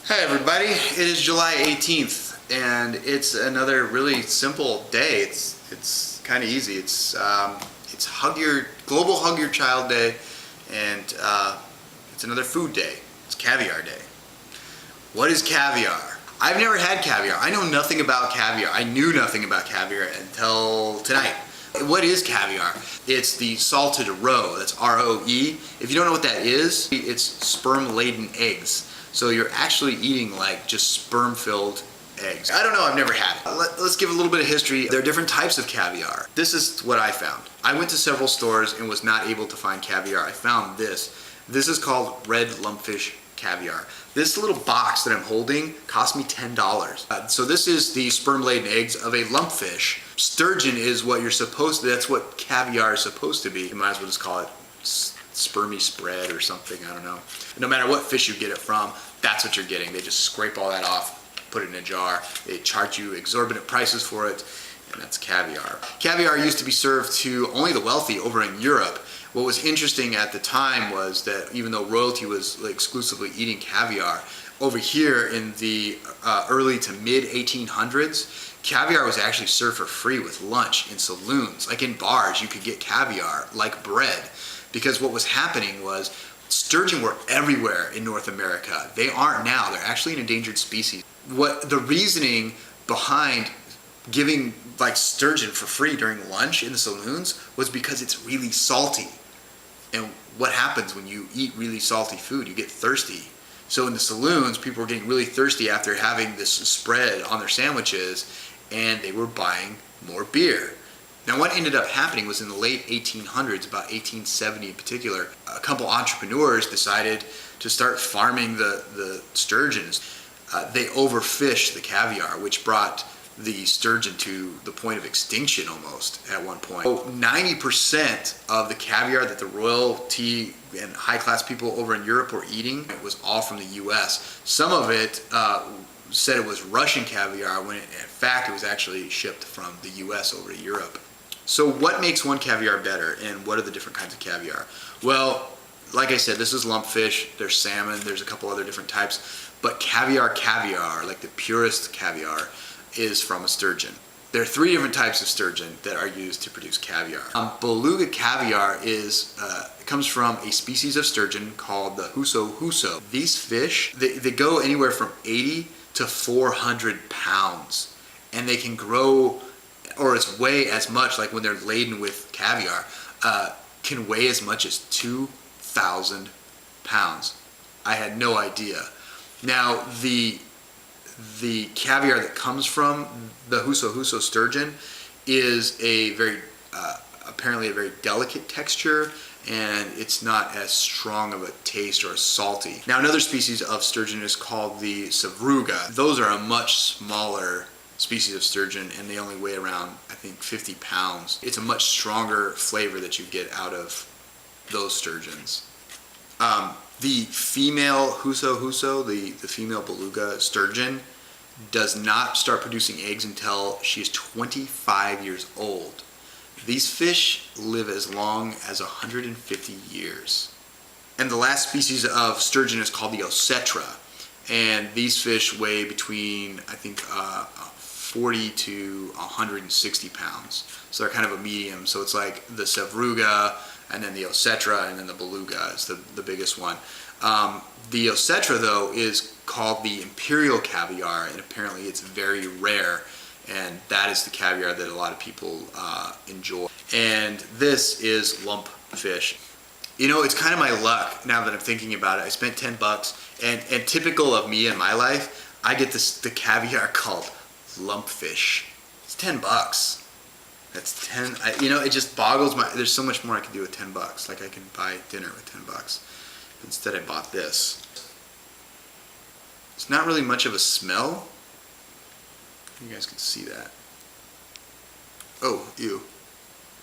Hi everybody, it is July 18th and it's another really simple day. It's kind of easy. It's Global Hug Your Child Day, and it's another food day. It's Caviar Day. What is caviar? I've never had caviar. I know nothing about caviar. I knew nothing about caviar until tonight. What is caviar? It's the salted roe. That's R-O-E. If you don't know what that is, it's sperm-laden eggs. So you're actually eating like just sperm-filled eggs. I don't know, I've never had it. Let's give a little bit of history. There are different types of caviar. This is what I found. I went to several stores and was not able to find caviar. I found this. This is called red lumpfish caviar. This little box that I'm holding cost me $10. So this is the sperm-laden eggs of a lumpfish. Sturgeon is what you're supposed to, that's what caviar is supposed to be. You might as well just call it spermy spread or something, I don't know. No matter what fish you get it from, that's what you're getting. They just scrape all that off, put it in a jar. They charge you exorbitant prices for it, and that's caviar. Caviar used to be served to only the wealthy over in Europe. What was interesting at the time was that even though royalty was exclusively eating caviar, over here in the early to mid 1800s, caviar was actually served for free with lunch in saloons. Like in bars, you could get caviar like bread. Because what was happening was sturgeon were everywhere in North America. They aren't now. They're actually an endangered species. What the reasoning behind giving like sturgeon for free during lunch in the saloons was because it's really salty. And what happens when you eat really salty food? You get thirsty. So in the saloons, people were getting really thirsty after having this spread on their sandwiches, and they were buying more beer. Now what ended up happening was in the late 1800s, about 1870 in particular, a couple entrepreneurs decided to start farming the sturgeons. They overfished the caviar, which brought the sturgeon to the point of extinction almost at one point. So 90% of the caviar that the royalty and high-class people over in Europe were eating, it was all from the US. Some of it said it was Russian caviar, when in fact it was actually shipped from the US over to Europe. So what makes one caviar better, and what are the different kinds of caviar? Well, like I said, this is lumpfish, there's salmon, there's a couple other different types, but caviar, like the purest caviar, is from a sturgeon. There are three different types of sturgeon that are used to produce caviar. Beluga caviar comes from a species of sturgeon called the huso. These fish, they go anywhere from 80 to 400 pounds, and they can grow, or it's weigh as much, like when they're laden with caviar, can weigh as much as 2,000 pounds. I had no idea. Now, the caviar that comes from the huso sturgeon is a very, apparently a very delicate texture, and it's not as strong of a taste or as salty. Now, another species of sturgeon is called the savruga. Those are a much smaller species of sturgeon, and they only weigh around, I think, 50 pounds. It's a much stronger flavor that you get out of those sturgeons. The female huso, the female beluga sturgeon, does not start producing eggs until she is 25 years old. These fish live as long as 150 years. And the last species of sturgeon is called the osetra, and these fish weigh between, I think, 40 to 160 pounds. So they're kind of a medium. So it's like the savruga, and then the osetra, and then the beluga is the biggest one. The osetra, though, is called the imperial caviar, and apparently it's very rare, and that is the caviar that a lot of people enjoy. And this is lumpfish. You know, it's kind of my luck now that I'm thinking about it. I spent $10, and typical of me in my life, I get the caviar called lumpfish. It's $10. That's 10. You know, it just boggles my. There's so much more I can do with $10. Like I can buy dinner with $10. Instead, I bought this. It's not really much of a smell. You guys can see that. Oh, ew.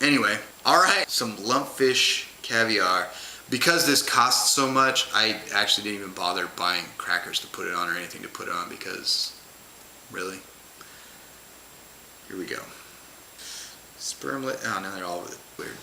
Anyway, all right. Some lumpfish caviar. Because this costs so much, I actually didn't even bother buying crackers to put it on or anything to put it on, because really. Here we go. Spermlet. Oh, now they're all weird.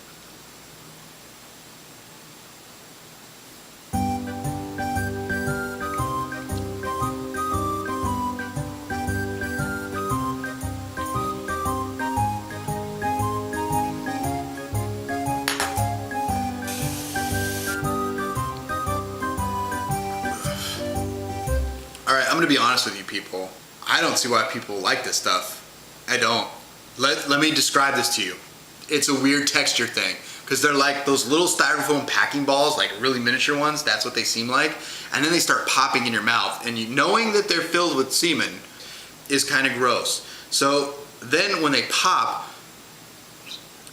gonna be honest with you people. I don't see why people like this stuff. I don't. Let me describe this to you. It's a weird texture thing, because they're like those little styrofoam packing balls, like really miniature ones. That's what they seem like. And then they start popping in your mouth, and knowing that they're filled with semen is kind of gross. So then when they pop,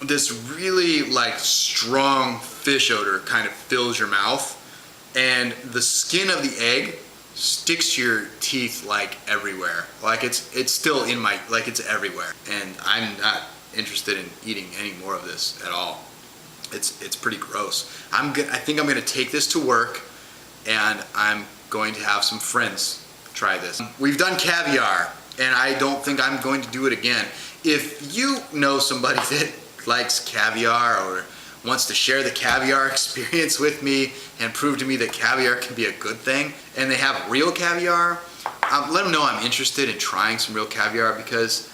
this really like strong fish odor kind of fills your mouth, and the skin of the egg sticks to your teeth like everywhere. Like it's still in my, like it's everywhere. And I'm not interested in eating any more of this at all. It's pretty gross. I think I'm gonna take this to work, and I'm going to have some friends try this. We've done caviar, and I don't think I'm going to do it again. If you know somebody that likes caviar or wants to share the caviar experience with me and prove to me that caviar can be a good thing, and they have real caviar, let them know I'm interested in trying some real caviar, because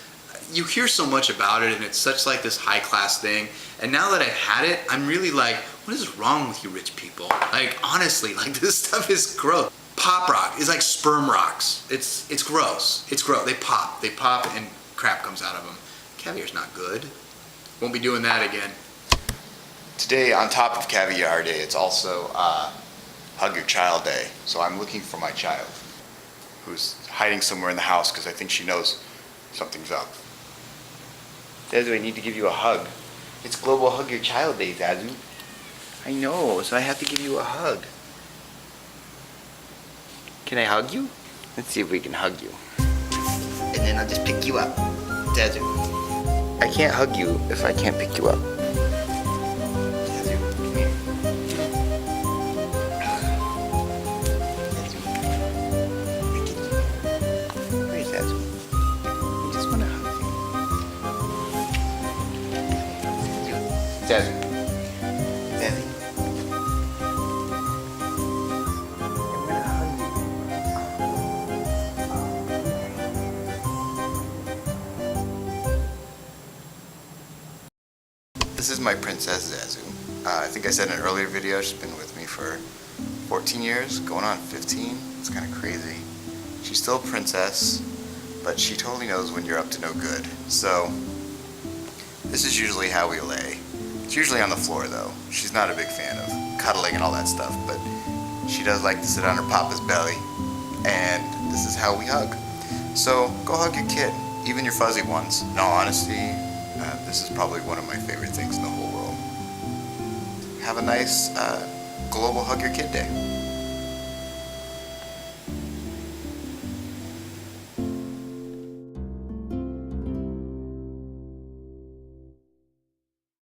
you hear so much about it and it's such like this high class thing. And now that I've had it, I'm really like, what is wrong with you rich people? Like honestly, like this stuff is gross. Pop rock is like sperm rocks. It's gross. It's gross. They pop and crap comes out of them. Caviar's not good. Won't be doing that again. Today, on top of Caviar Day, it's also Hug Your Child Day. So I'm looking for my child, who's hiding somewhere in the house because I think she knows something's up. Zazu, I need to give you a hug. It's Global Hug Your Child Day, Zazu. I know, so I have to give you a hug. Can I hug you? Let's see if we can hug you. And then I'll just pick you up. Zazu. I can't hug you if I can't pick you up. Zazu, come here. Where's Zazu? I just want to hug you. Zazu. Zazu. I'm gonna hug you. This is my princess Zazu. I think I said in an earlier video, she's been with me for 14 years, going on 15. It's kind of crazy. She's still a princess, but she totally knows when you're up to no good. So this is usually how we lay. It's usually on the floor though. She's not a big fan of cuddling and all that stuff, but she does like to sit on her papa's belly, and this is how we hug. So go hug your kid, even your fuzzy ones. In all honesty, this is probably one of my favorite things in the whole world. Have a nice Global Hug Your Kid Day.